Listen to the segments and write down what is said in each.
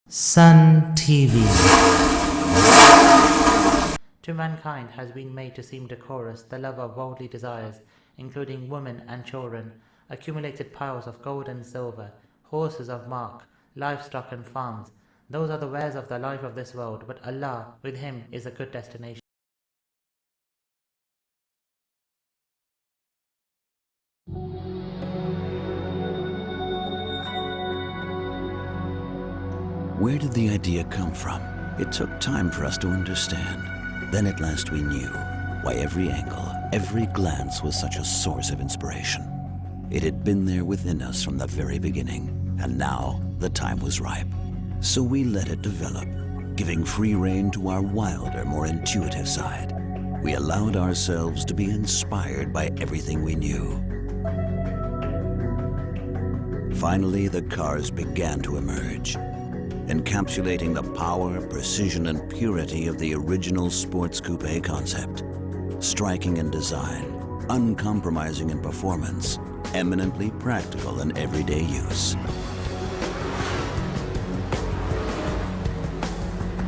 Sun TV. To mankind has been made to seem decorous the love of worldly desires, including women and children, accumulated piles of gold and silver, horses of mark, livestock and farms. Those are the wares of the life of this world, but Allah, with Him, is a good destination. Where did the idea come from? It took time for us to understand. Then at last we knew why every angle, every glance was such a source of inspiration. It had been there within us from the very beginning, and now the time was ripe. So we let it develop, giving free rein to our wilder, more intuitive side. We allowed ourselves to be inspired by everything we knew. Finally, the cars began to emerge, encapsulating the power, precision, and purity of the original sports coupe concept. Striking in design, uncompromising in performance, eminently practical in everyday use.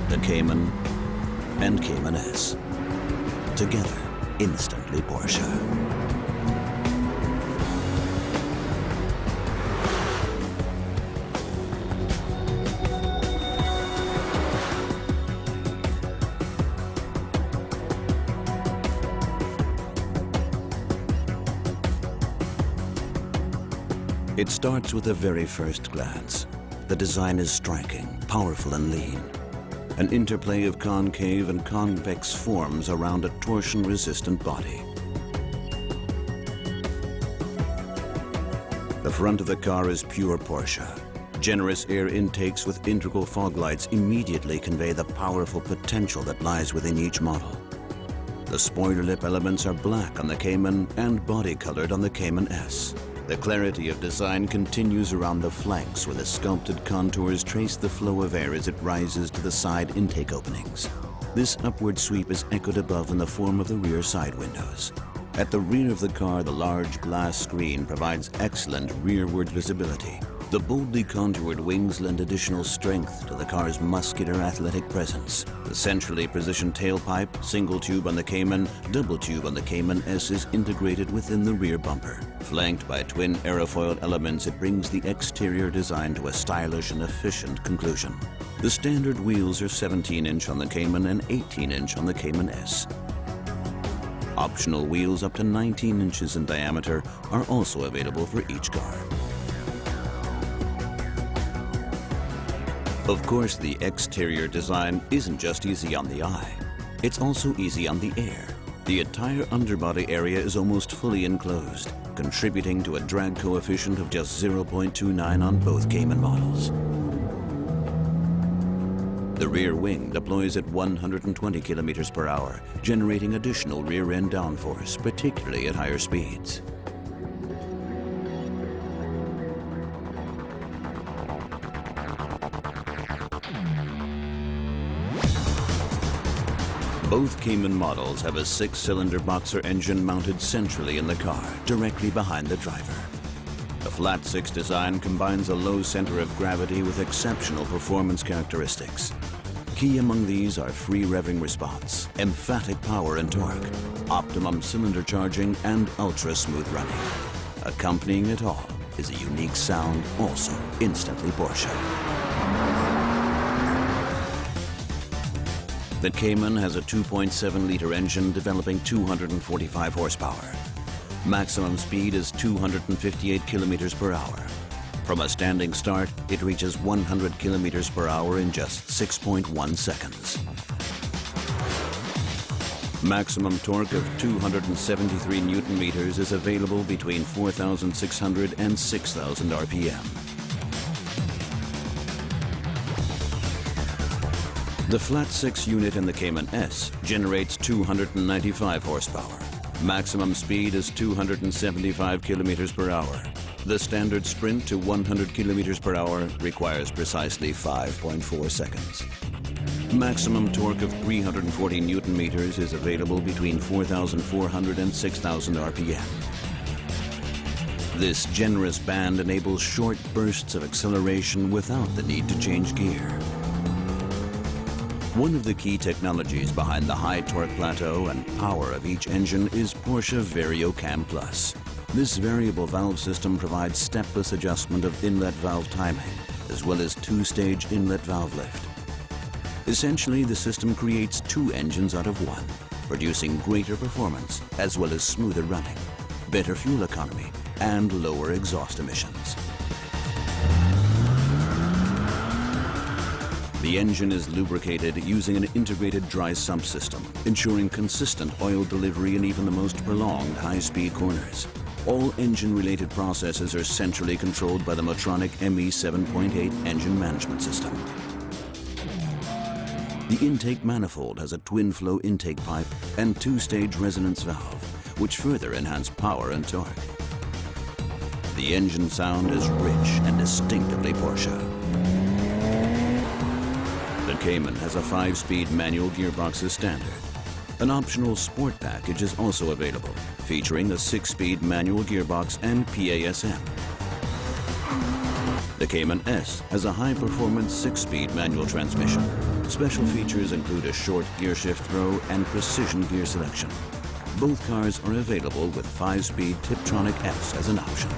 The Cayman and Cayman S. Together, instantly Porsche. It starts with the very first glance. The design is striking, powerful and lean. An interplay of concave and convex forms around a torsion-resistant body. The front of the car is pure Porsche. Generous air intakes with integral fog lights immediately convey the powerful potential that lies within each model. The spoiler lip elements are black on the Cayman and body-colored on the Cayman S. The clarity of design continues around the flanks, where the sculpted contours trace the flow of air as it rises to the side intake openings. This upward sweep is echoed above in the form of the rear side windows. At the rear of the car, the large glass screen provides excellent rearward visibility. The boldly contoured wings lend additional strength to the car's muscular, athletic presence. The centrally positioned tailpipe, single tube on the Cayman, double tube on the Cayman S is integrated within the rear bumper. Flanked by twin aerofoil elements, it brings the exterior design to a stylish and efficient conclusion. The standard wheels are 17-inch on the Cayman and 18-inch on the Cayman S. Optional wheels up to 19 inches in diameter are also available for each car. Of course, the exterior design isn't just easy on the eye. It's also easy on the air. The entire underbody area is almost fully enclosed, contributing to a drag coefficient of just 0.29 on both Cayman models. The rear wing deploys at 120 kilometers per hour, generating additional rear-end downforce, particularly at higher speeds. Both Cayman models have a 6-cylinder boxer engine mounted centrally in the car, directly behind the driver. The flat 6 design combines a low center of gravity with exceptional performance characteristics. Key among these are free revving response, emphatic power and torque, optimum cylinder charging, and ultra-smooth running. Accompanying it all is a unique sound, also instantly Porsche. The Cayman has a 2.7-liter engine developing 245 horsepower. Maximum speed is 258 kilometers per hour. From a standing start, it reaches 100 kilometers per hour in just 6.1 seconds. Maximum torque of 273 Newton meters is available between 4,600 and 6,000 RPM. The flat 6 unit in the Cayman S generates 295 horsepower. Maximum speed is 275 kilometers per hour. The standard sprint to 100 kilometers per hour requires precisely 5.4 seconds. Maximum torque of 340 Newton meters is available between 4,400 and 6,000 RPM. This generous band enables short bursts of acceleration without the need to change gear. One of the key technologies behind the high torque plateau and power of each engine is Porsche VarioCam Plus. This variable valve system provides stepless adjustment of inlet valve timing, as well as two-stage inlet valve lift. Essentially, the system creates two engines out of one, producing greater performance as well as smoother running, better fuel economy, and lower exhaust emissions. The engine is lubricated using an integrated dry sump system, ensuring consistent oil delivery in even the most prolonged high-speed corners. All engine-related processes are centrally controlled by the Motronic ME 7.8 engine management system. The intake manifold has a twin-flow intake pipe and two-stage resonance valve, which further enhance power and torque. The engine sound is rich and distinctively Porsche. The Cayman has a 5-speed manual gearbox as standard. An optional sport package is also available, featuring a 6-speed manual gearbox and PASM. The Cayman S has a high-performance 6-speed manual transmission. Special features include a short gear shift throw and precision gear selection. Both cars are available with 5-speed Tiptronic S as an option.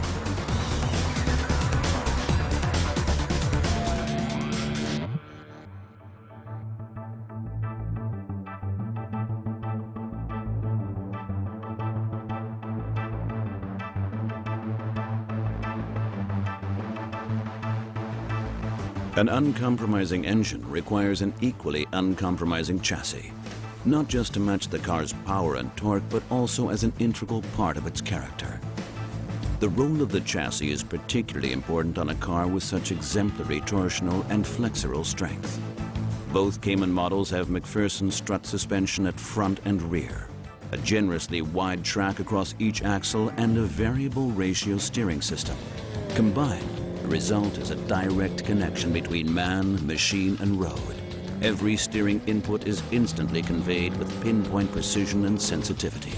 An uncompromising engine requires an equally uncompromising chassis, not just to match the car's power and torque, but also as an integral part of its character. The role of the chassis is particularly important on a car with such exemplary torsional and flexural strength. Both Cayman models have McPherson strut suspension at front and rear, a generously wide track across each axle, and a variable ratio steering system. Combined, the result is a direct connection between man, machine, and road. Every steering input is instantly conveyed with pinpoint precision and sensitivity.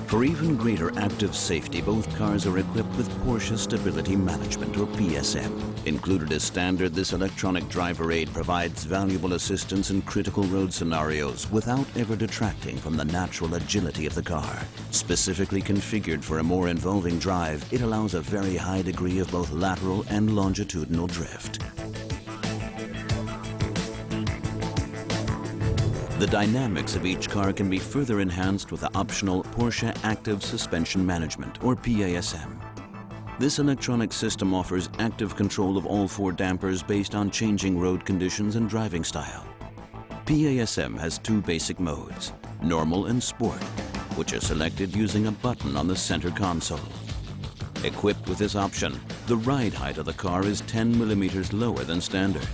For even greater active safety, both cars are equipped with Porsche Stability Management, or PSM. Included as standard, this electronic driver aid provides valuable assistance in critical road scenarios without ever detracting from the natural agility of the car. Specifically configured for a more involving drive, it allows a very high degree of both lateral and longitudinal drift. The dynamics of each car can be further enhanced with the optional Porsche Active Suspension Management, or PASM. This electronic system offers active control of all 4 dampers based on changing road conditions and driving style. PASM has 2 basic modes, Normal and Sport, which are selected using a button on the center console. Equipped with this option, the ride height of the car is 10 millimeters lower than standard.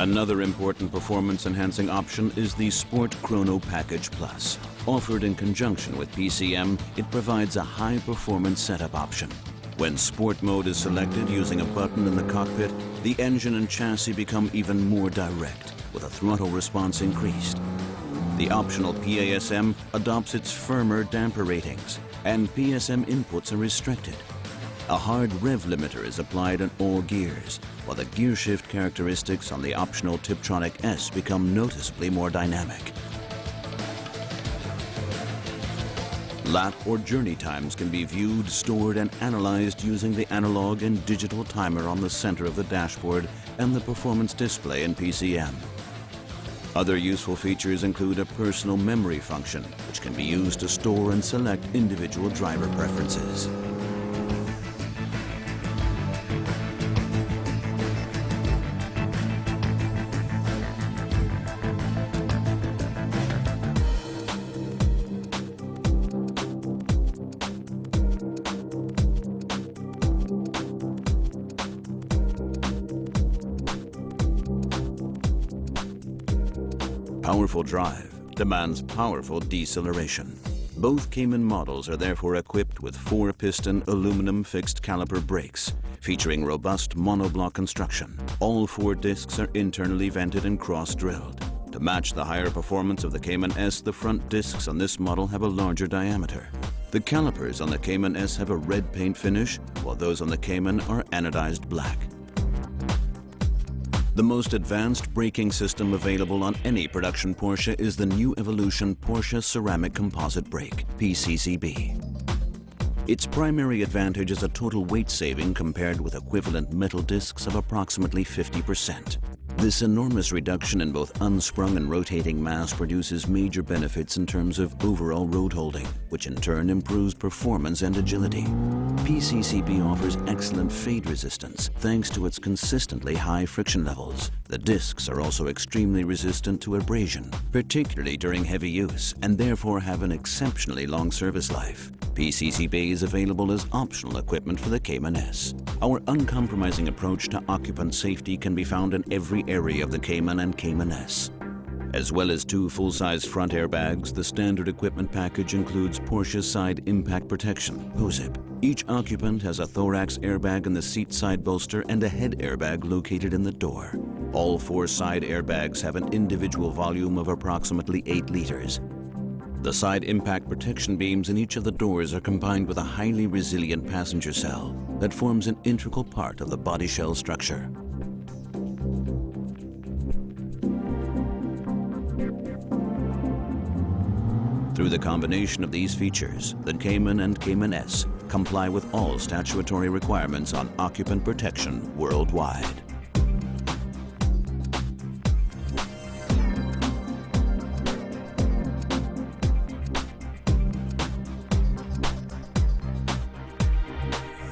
Another important performance-enhancing option is the Sport Chrono Package Plus. Offered in conjunction with PCM, it provides a high-performance setup option. When Sport mode is selected using a button in the cockpit, the engine and chassis become even more direct, with a throttle response increased. The optional PASM adopts its firmer damper ratings, and PSM inputs are restricted. A hard rev limiter is applied in all gears, while the gear shift characteristics on the optional Tiptronic S become noticeably more dynamic. Lap or journey times can be viewed, stored, and analyzed using the analog and digital timer on the center of the dashboard and the performance display in PCM. Other useful features include a personal memory function, which can be used to store and select individual driver preferences. Powerful drive demands powerful deceleration. Both Cayman models are therefore equipped with 4-piston aluminum fixed caliper brakes, featuring robust monoblock construction. All 4 discs are internally vented and cross-drilled. To match the higher performance of the Cayman S, the front discs on this model have a larger diameter. The calipers on the Cayman S have a red paint finish, while those on the Cayman are anodized black. The most advanced braking system available on any production Porsche is the new evolution Porsche Ceramic Composite Brake, PCCB. Its primary advantage is a total weight saving compared with equivalent metal discs of approximately 50%. This enormous reduction in both unsprung and rotating mass produces major benefits in terms of overall road holding, which in turn improves performance and agility. PCCB offers excellent fade resistance thanks to its consistently high friction levels. The discs are also extremely resistant to abrasion, particularly during heavy use, and therefore have an exceptionally long service life. PCCB is available as optional equipment for the Cayman S. Our uncompromising approach to occupant safety can be found in every area of the Cayman and Cayman S. As well as 2 full-size front airbags, the standard equipment package includes Porsche's side impact protection, POSIP. Each occupant has a thorax airbag in the seat side bolster and a head airbag located in the door. All 4 side airbags have an individual volume of approximately 8 liters. The side impact protection beams in each of the doors are combined with a highly resilient passenger cell that forms an integral part of the body shell structure. Through the combination of these features, the Cayman and Cayman S comply with all statutory requirements on occupant protection worldwide.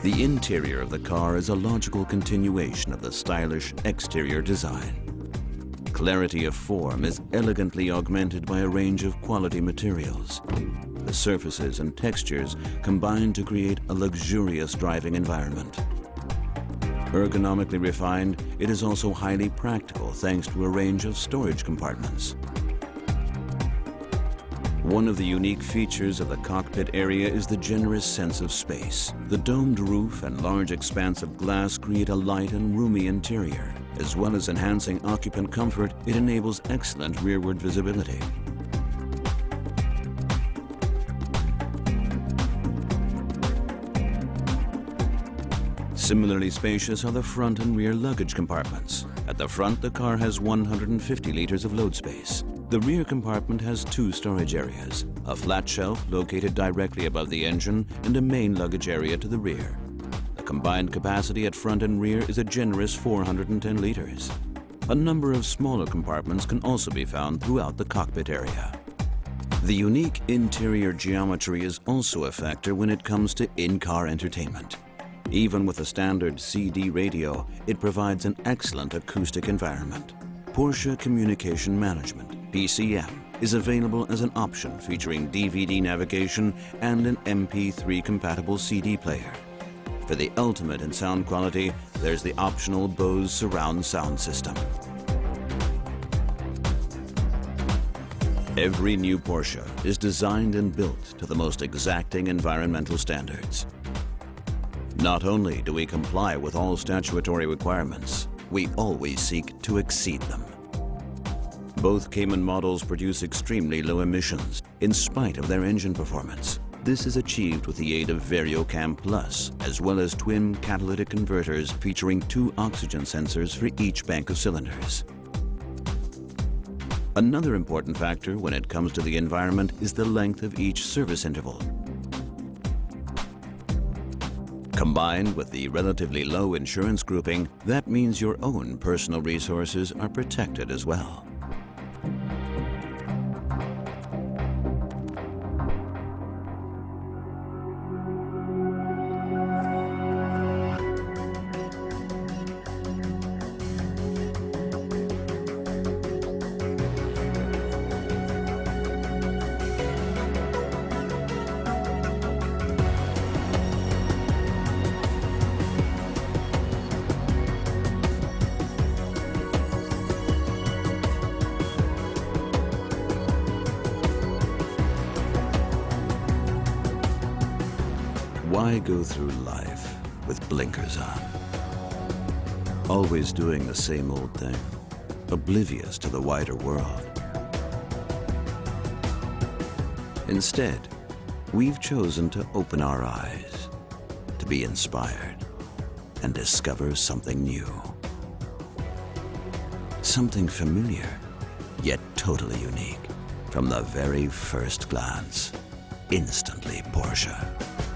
The interior of the car is a logical continuation of the stylish exterior design. Clarity of form is elegantly augmented by a range of quality materials. The surfaces and textures combine to create a luxurious driving environment. Ergonomically refined, it is also highly practical thanks to a range of storage compartments. One of the unique features of the cockpit area is the generous sense of space. The domed roof and large expanse of glass create a light and roomy interior. As well as enhancing occupant comfort, it enables excellent rearward visibility. Similarly spacious are the front and rear luggage compartments. At the front, the car has 150 liters of load space. The rear compartment has 2 storage areas, a flat shelf located directly above the engine and a main luggage area to the rear. The combined capacity at front and rear is a generous 410 liters. A number of smaller compartments can also be found throughout the cockpit area. The unique interior geometry is also a factor when it comes to in-car entertainment. Even with a standard CD radio, it provides an excellent acoustic environment. Porsche Communication Management, PCM, is available as an option featuring DVD navigation and an MP3 compatible CD player. For the ultimate in sound quality, there's the optional Bose surround sound system. Every new Porsche is designed and built to the most exacting environmental standards. Not only do we comply with all statutory requirements, we always seek to exceed them. Both Cayman models produce extremely low emissions in spite of their engine performance. This is achieved with the aid of VarioCam Plus, as well as twin catalytic converters featuring 2 oxygen sensors for each bank of cylinders. Another important factor when it comes to the environment is the length of each service interval. Combined with the relatively low insurance grouping, that means your own personal resources are protected as well. Why go through life with blinkers on? Always doing the same old thing, oblivious to the wider world. Instead, we've chosen to open our eyes, to be inspired, and discover something new. Something familiar, yet totally unique. From the very first glance, instantly Porsche.